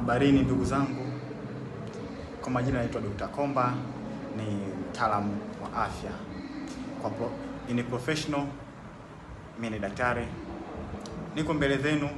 Habarini ndugu zangu, kwa majina naitwa Dr. Komba, ni mtaalamu wa afya. Ni professional, mimi ni daktari. Niko mbele zenu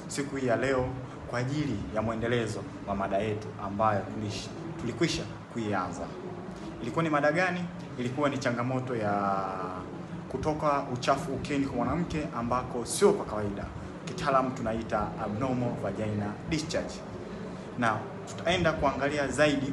siku hii ya leo kwa ajili ya mwendelezo wa mada yetu ambayo tulikwisha kuianza. Ilikuwa ni mada gani? Ilikuwa ni changamoto ya kutoka uchafu ukeni kwa mwanamke ambako sio kwa kawaida. Kitaalamu tunaita abnormal vaginal discharge. Na tutaenda kuangalia zaidi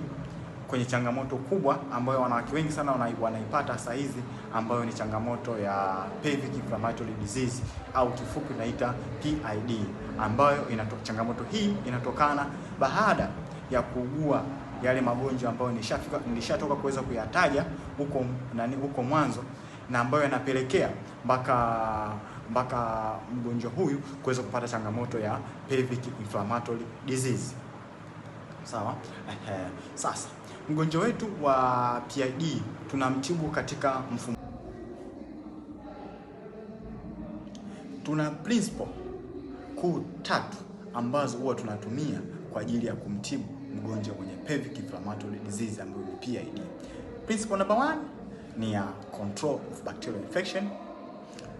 kwenye changamoto kubwa ambayo wanawake wengi sana wanaipata saa hizi, ambayo ni changamoto ya pelvic inflammatory disease au kifupi tunaita PID, ambayo changamoto hii inatokana baada ya kuugua yale magonjwa ambayo nilishatoka kuweza kuyataja huko mwanzo, na ambayo yanapelekea mpaka mgonjwa huyu kuweza kupata changamoto ya pelvic inflammatory disease. Sawa? Sasa mgonjwa wetu wa PID tunamtibu katika mfumo. Tuna principle kuu tatu ambazo huwa tunatumia kwa ajili ya kumtibu mgonjwa mwenye pelvic inflammatory disease ambayo ni PID. Principle number 1 ni ya control of bacterial infection.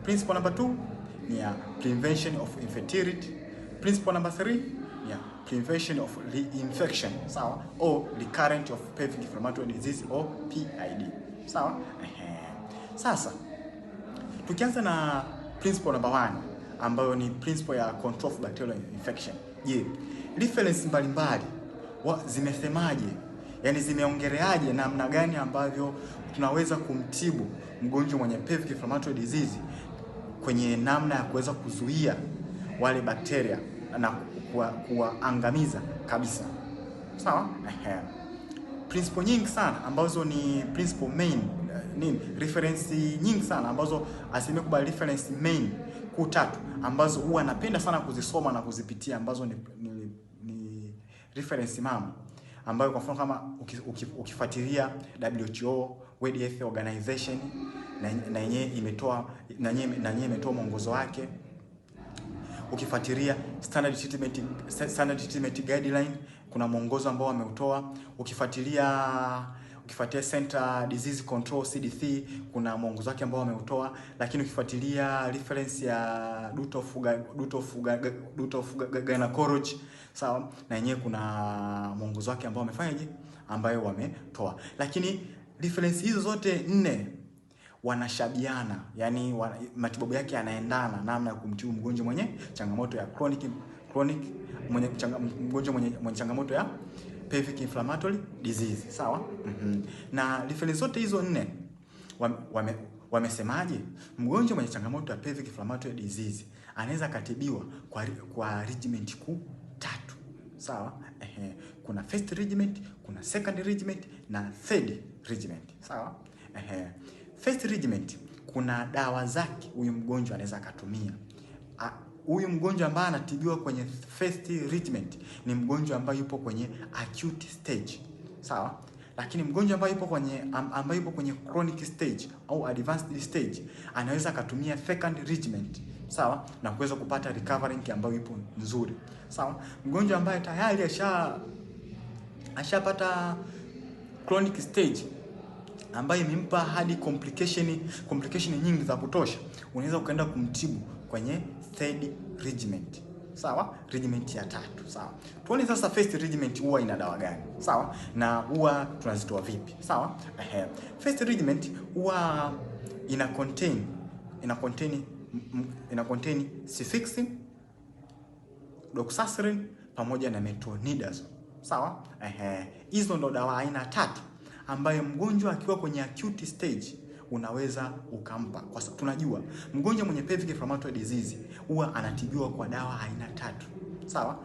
Principle number 2 ni ya prevention of infertility. Principle number 3 ni ya prevention of reinfection, sawa, or recurrent of pelvic inflammatory disease or PID. Sawa? Sasa tukianza na principle number 1 ambayo ni principle ya control of bacterial infection. Je, reference mbalimbali zimesemaje? Yaani zimeongeleaje namna gani ambavyo tunaweza kumtibu mgonjwa mwenye pelvic inflammatory disease kwenye namna ya kuweza kuzuia wale bakteria na kuwaangamiza kabisa. Sawa? Principle nyingi sana ambazo ni principle main reference nyingi sana ambazo asilimia kubwa reference main kuu tatu ambazo huwa napenda sana kuzisoma na kuzipitia, ambazo ni reference mama, ambayo kwa mfano kama ukifuatilia WHO, World Health Organization na yenyewe imetoa mwongozo wake. Ukifuatilia standard treatment guideline, kuna mwongozo ambao wameutoa. Ukifuatilia Center Disease Control CDC, kuna mwongozo wake ambao wameutoa. Lakini ukifuatilia reference ya Duto of Gynecology, sawa, na yenyewe kuna mwongozo wake ambao wamefanyaje, ambayo wametoa. Lakini reference hizo zote 4 wanashabiana, yani matibabu yake yanaendana namna ya kumtibu mgonjwa mwenye changamoto ya mgonjwa mwenye changamoto ya pelvic inflammatory disease. Sawa? Na reference zote hizo 4 wamesemaje? Mgonjwa mwenye changamoto ya pelvic inflammatory disease anaweza katibiwa kwa regiment kuu 3. Sawa? Kuna first regiment, kuna second regiment na third regiment. Sawa? First regiment kuna dawa zake huyu mgonjwa anaweza akatumia. Huyu mgonjwa ambaye anatibiwa kwenye first regiment ni mgonjwa ambaye yupo kwenye acute stage. Sawa? Lakini mgonjwa ambaye yupo kwenye chronic stage au advanced stage anaweza akatumia second regiment. Sawa? Na kuweza kupata recovery ambayo ipo nzuri. Sawa? Mgonjwa ambaye tayari ashapata chronic stage ambayo imempa hadi complication nyingi za kutosha, unaweza ukaenda kumtibu kwenye third regiment. Sawa? Regiment ya 3. Sawa? Tuone sasa first regiment huwa ina dawa gani. Sawa? Na huwa tunazitoa vipi? Sawa? First regiment huwa ina contain cefixime, doxycycline pamoja na metronidazole. Sawa? Hizo ndo dawa aina 3 ambayo mgonjwa akiwa kwenye acute stage unaweza ukampa. Kwa sababu tunajua mgonjwa mwenye pelvic inflammatory disease huwa anatibiwa kwa dawa aina 3. Sawa?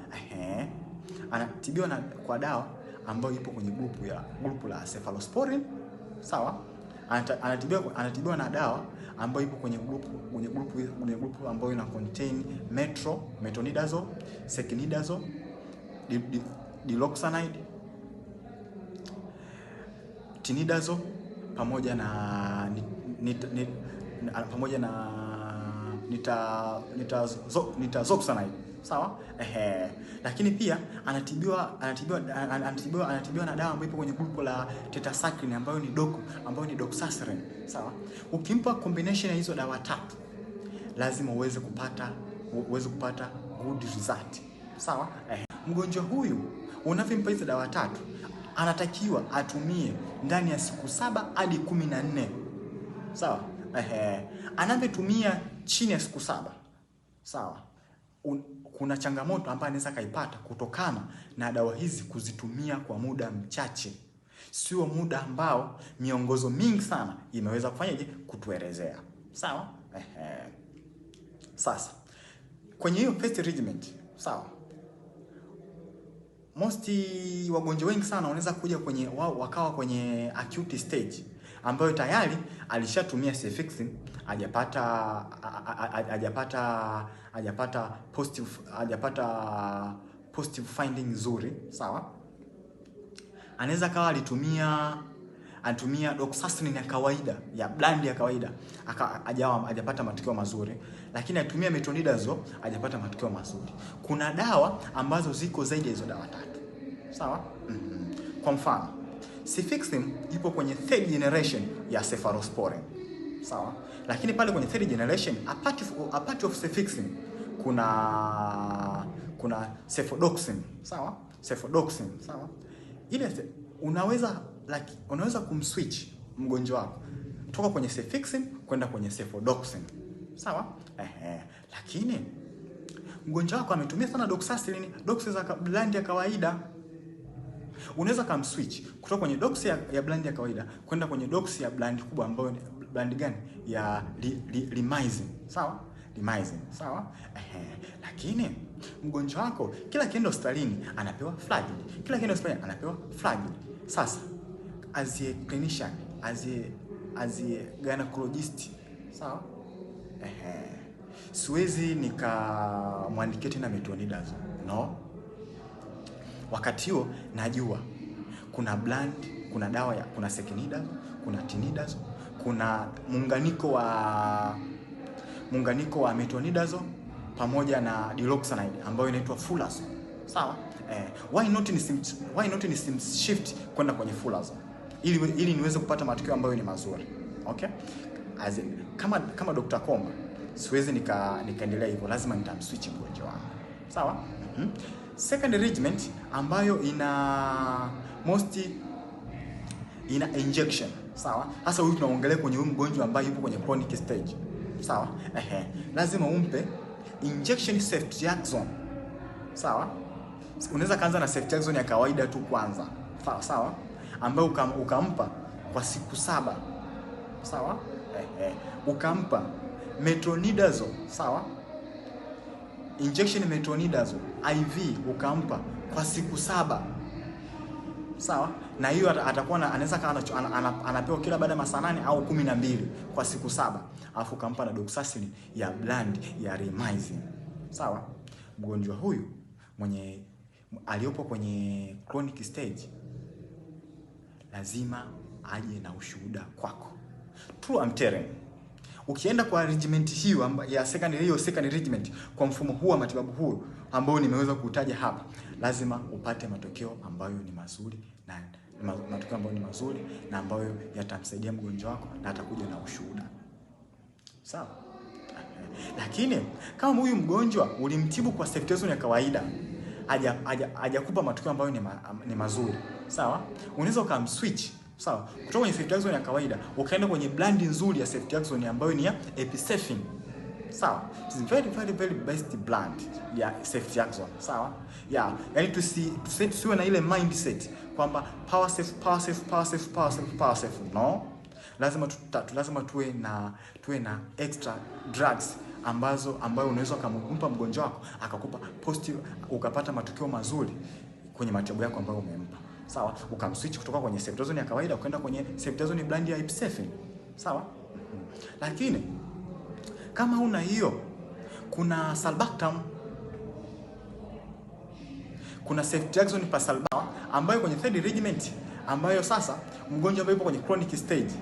Anatibiwa kwa dawa ambayo ipo kwenye grupu la cephalosporin. Sawa? Anatibiwa na dawa ambayo ipo kwenye grupu ambayo ina contain metronidazole, secnidazole, diloxanide, tinidazole pamoja na nitazoxanide. sawa. Lakini pia anatibiwa na dawa ambayo ipo kwenye grupu la tetracycline ambayo ni doxycycline, sawa. Ukimpa combination ya hizo dawa tatu, lazima uweze kupata good result, sawa. Mgonjwa huyu unavyompa hizo dawa tatu, anatakiwa atumie ndani ya siku 7 hadi 14, sawa. Anapotumia chini ya siku 7, sawa, kuna changamoto ambayo anaweza kaipata kutokana na dawa hizi kuzitumia kwa muda mchache, sio muda ambao miongozo mingi sana imeweza kufanyaje kutuelezea, sawa. Sasa kwenye hiyo first regimen, sawa, wagonjwa wengi sana wanaweza kuja wakawa kwenye acute stage ambayo tayari alishatumia cefixime, hajapata positive finding nzuri, sawa. Anaweza kawa anatumia doxycycline ya kawaida, ya brand ya kawaida, hajapata matokeo mazuri, lakini atumia metronidazole, hajapata matokeo mazuri. Kuna dawa ambazo ziko zaidi ya hizo dawa tatu, sawa. Kwa mfano, cefixime ipo kwenye third generation ya cephalosporin, sawa. Lakini pale kwenye third generation, apart of cefixime, kuna cefodoxime, sawa. Cefodoxime, sawa. Ile unaweza kumswitch mgonjwa wako kutoka kwenye cefixime kwenda kwenye cefodoxime, sawa. Lakini mgonjwa wako ametumia sana doxycycline, doxy za brand ya kawaida, unaweza kumswitch kutoka kwenye doxy ya brand ya kawaida kwenda kwenye doxy ya brand kubwa ambayo ni brand gani? Ya Limizin, sawa. Limizin, sawa. Lakini mgonjwa wako kila kienda hospitalini anapewa Flagyl, Sasa as a clinician, as a gynecologist, sawa, siwezi nikamwandikia tena metronidazole, no. Wakati huo najua kuna brand, kuna dawa kuna sekinidazole, kuna tinidazole, kuna muunganiko wa metronidazole pamoja na diloxanide ambayo inaitwa fulazole, sawa. Why not ni shift kwenda kwenye fulazole ili niweze kupata matokeo ambayo ni mazuri, okay. Kama Dr. Komba siwezi nikaendelea hivyo, lazima nitamswitch mgonjwa wangu, sawa. Second regimen ambayo ina injection, sawa. Hasa huyu tunaongelea kwenye huyu mgonjwa ambaye yupo kwenye chronic stage, sawa. Lazima umpe injection ceftriaxone, sawa. Unaweza kaanza na ceftriaxone ya kawaida tu kwanza, sawa, ambayo ukampa kwa siku 7, sawa. Ukampa metronidazole, sawa, injection metronidazole IV ukampa kwa siku 7, sawa. Na hiyo atakuwa anaweza anapewa kila baada ya masaa 8 au 12 kwa siku 7, alafu ukampa na doxycycline ya brand ya Limizin, sawa. Mgonjwa huyu aliyopo kwenye chronic stage lazima aje na ushuhuda kwako. True, I'm telling. Ukienda kwa regiment hiyo ya second regiment kwa mfumo huu wa matibabu huu ambao nimeweza kutaja hapa, lazima upate matokeo ambayo ni mazuri na ambayo yatamsaidia mgonjwa wako na atakuja na ushuhuda, sawa. Lakini kama huyu mgonjwa ulimtibu kwa ceftriaxone ya kawaida, hajakupa matokeo ambayo ni mazuri, sawa, unaweza ukamswitch, sawa, kutoka kwenye ceftriaxone ya kawaida ukaenda kwenye brand nzuri ya ceftriaxone ambayo ni ya Epicephin, sawa. It's very best brand ya ceftriaxone, sawa. Yani tusiwe na ile mindset kwamba power safe, no. Lazima tuwe na extra drugs ambayo unaweza kumpa mgonjwa wako akakupa positive, ukapata matokeo mazuri kwenye matibabu yako ambayo umempa, sawa. Ukamswitch kutoka kwenye ceftriaxone ya kawaida kwenda kwenye ceftriaxone brand ya Epicephin, sawa. Lakini kama una hiyo, kuna Sulbactam, kuna ceftriaxone plus Sulbactam ambayo kwenye third regiment, ambayo sasa mgonjwa ambaye yupo kwenye chronic stage,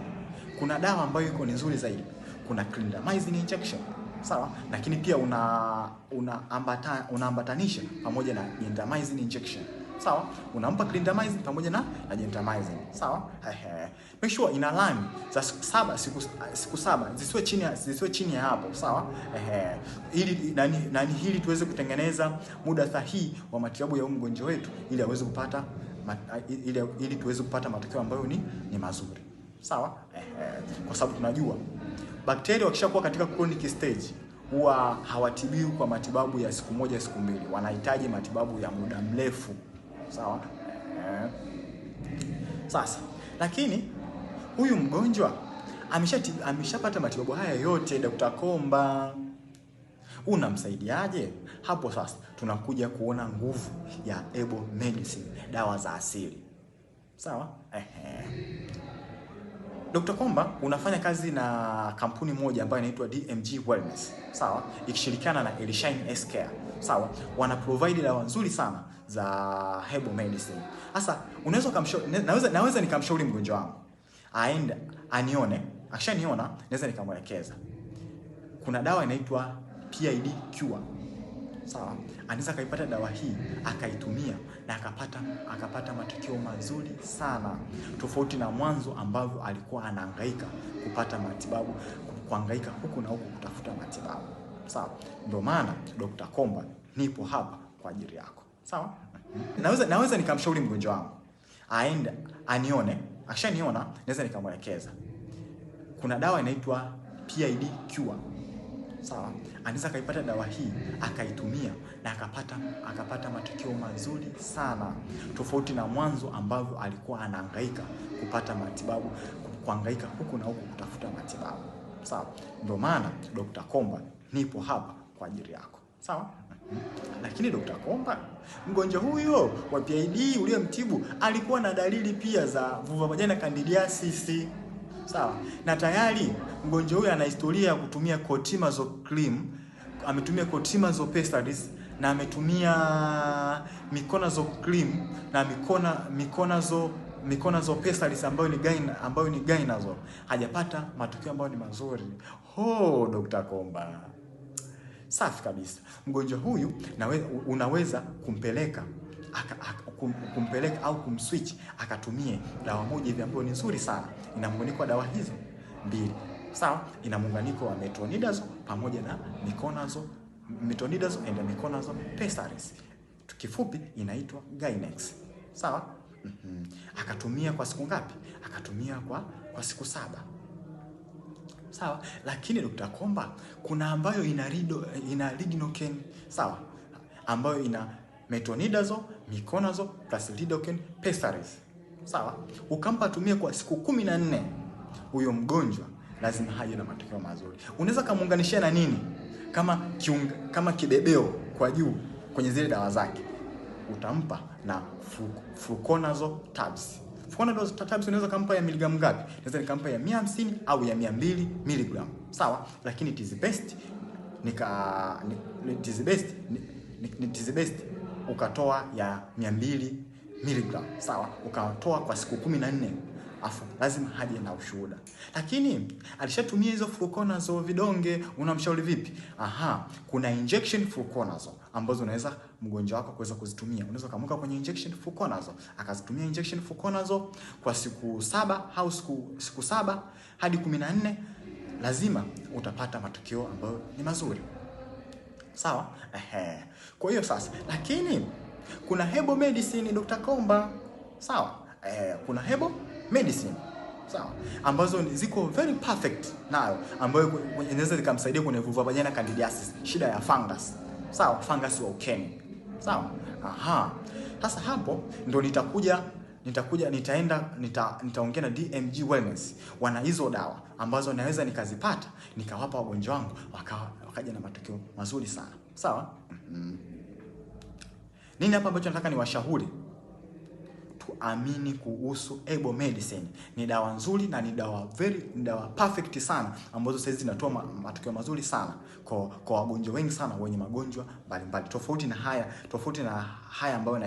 kuna dawa ambayo iko nzuri zaidi. Kuna clindamycin injection, sawa, lakini pia unaambatanisha pamoja na gentamicin injection, sawa, unampa clindamycin pamoja na gentamicin, sawa. Make sure ina lani za siku saba zisiwe chini ya hapo, sawa. Ili hili tuweze kutengeneza muda sahihi wa matibabu ya mgonjwa wetu, ili aweze kupata ili tuweze kupata matokeo ambayo ni mazuri, sawa. Kwa sababu tunajua bakteria wakishakuwa katika chronic stage huwa hawatibiwi kwa matibabu ya siku moja siku mbili, wanahitaji matibabu ya muda mrefu, sawa. Sasa lakini huyu mgonjwa ameshapata matibabu haya yote, Dr. Komba, unamsaidiaje? Hapo sasa tunakuja kuona nguvu ya herbal medicine, dawa za asili, sawa. Dr. Komba unafanya kazi na kampuni moja ambayo inaitwa DMG Wellness, sawa, ikishirikiana na Elishine Scare, sawa. Wana provide dawa nzuri sana za herbal medicine. Sasa naweza nikamshauri mgonjwa wangu aende anione, akishaniona naweza nikamwelekeza kuna dawa inaitwa PID Cure, sawa. Anaweza kaipata dawa hii akaitumia na akapata matokeo mazuri sana, tofauti na mwanzo ambavyo alikuwa anahangaika kupata matibabu, kuhangaika huku na huku kutafuta matibabu, sawa. Ndio maana Dr. Komba nipo hapa kwa ajili yako, sawa. Naweza nikamshauri mgonjwa wangu aende anione, akishaniona naweza nikamwelekeza kuna dawa inaitwa PID Cure, sawa. Anaweza kaipata dawa hii akaitumia na akapata matokeo mazuri sana, tofauti na mwanzo ambavyo alikuwa anahangaika kupata matibabu, kuhangaika huku na huku kutafuta matibabu, sawa. Ndio maana Dr. Komba nipo hapa kwa ajili yako, sawa. Lakini Dr. Komba, mgonjwa huyo wa PID uliyemtibu alikuwa na dalili pia za vulva vagina candidiasis, sawa. Na tayari mgonjwa huyo ana historia ya kutumia cotimazole cream, ametumia cotimazole pessaries na ametumia miconazole cream na miconazole pessaries ambayo ni Gynaezole, hajapata matokeo ambayo ni mazuri. Dr. Komba, safi kabisa. Mgonjwa huyu unaweza kumpeleka au kumswitch akatumie dawa moja hivi ambayo ni nzuri sana. Ina muunganiko wa dawa hizo mbili, sawa. Ina muunganiko wa metronidazole pamoja na metronidazole and miconazole pessaries, kifupi inaitwa Gynex, sawa. Akatumia kwa siku ngapi? Akatumia kwa siku 7, sawa. Lakini Dr. Komba kuna ambayo ina lidocaine, sawa, ambayo ina metronidazole, miconazole plus lidocaine pessaries, sawa. Ukampa tumia kwa siku 14, huyo mgonjwa lazima haje na matokeo mazuri. Unaweza kumuunganishia na nini? Kama kibebeo kwa juu kwenye zile dawa zake, utampa na fluconazole tabs. Fluconazole tabs unaweza kumpa ya miligramu ngapi? Naweza nikampa ya 150 au ya 200 mg, sawa. Lakini it is best ukatoa ya 200 mg, sawa, ukatoa kwa siku 14, afu lazima haje na ushuhuda. Lakini alishatumia hizo fluconazole vidonge, unamshauri vipi? Kuna injection fluconazole ambazo unaweza mgonjwa wako kuweza kuzitumia. Unaweza kumweka kwenye injection fluconazole, akazitumia injection fluconazole kwa siku 7 au siku 7 hadi 14, lazima utapata matokeo ambayo ni mazuri, sawa. Kwa hiyo sasa, lakini kuna herbal medicine Dr. Komba, sawa. Kuna herbal medicine, sawa, ambazo ziko very perfect nayo, ambayo inaweza zikamsaidia kwenye vulva vagina candidiasis, shida ya fungus, sawa, fungus wa ukeni, sawa. Sasa hapo ndo nitaongea na DMG Wellness. Wana hizo dawa ambazo naweza nikazipata nikawapa wagonjwa wangu wakaja na matokeo mazuri sana, sawa. Nini hapa ambacho nataka niwashauri? Tuamini kuhusu herbal medicine. Ni dawa nzuri na ni dawa perfect sana, ambazo sasa zinatoa matokeo mazuri sana kwa wagonjwa wengi sana wenye magonjwa mbalimbali, tofauti na haya ambayo